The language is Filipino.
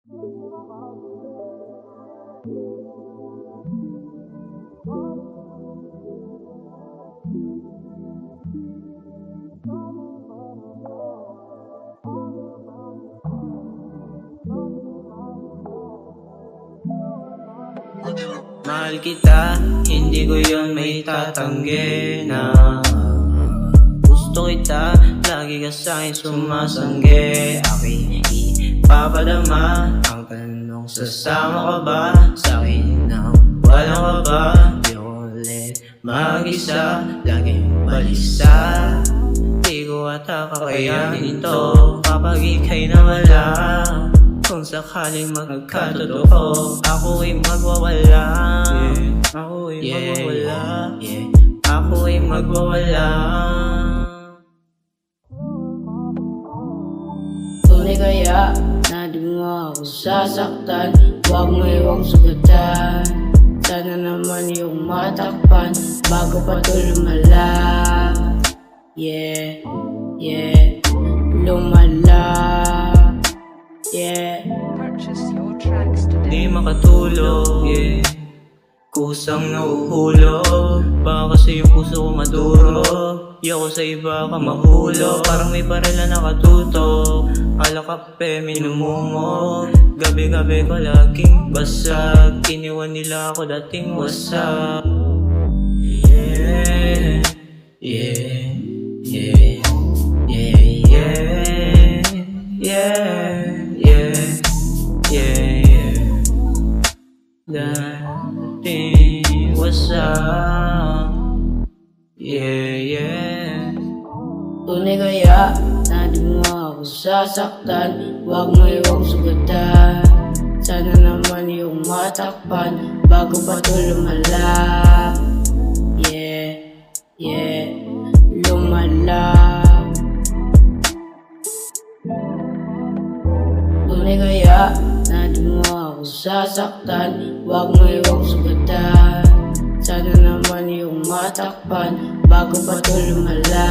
Mahal kita, hindi ko yun may tatanggi na gusto kita, lagi ka sa'kin sumasanggi. Ako'y ipapadama ang tanong, sasama ka ba sa'kin nang walang ka ba? Di ko ulit mag-isa, laging balisa. Di ko ata kakayanin to kapag ika'y nawala. Kung sakaling magkatotoo, ako'y magwawala. Ako'y magwawala. Ako'y magwawala. Tunay kaya na di mo ako sasaktan, huwag mo iwang sugatan. Sana naman yung matakpan bago pa to lumala. Yeah, yeah, lumala. Yeah. Purchase your tracks today. Di makatulog, yeah. Kusang nauhulog, baka kasi yung puso ko madurog. Di ako sa iba ka mahulog, parang may baril na nakatutok. Alakape, minumungog, gabi-gabi ko laging basag. Iniwan nila ako dating wasak. Yeah, yeah, yeah, yeah, yeah, yeah, yeah, yeah, yeah. Dating wasak. Yeah, yeah. Tunay kaya na di mo ako sasaktan, huwag mo iwang sugatan. Sana naman yung matakpan bago pa to lumala. Yeah, yeah, lumala. Tunay kaya na di mo ako sasaktan, huwag mo iwang sugatan. Sana naman yung matakpan bago pa to lumala.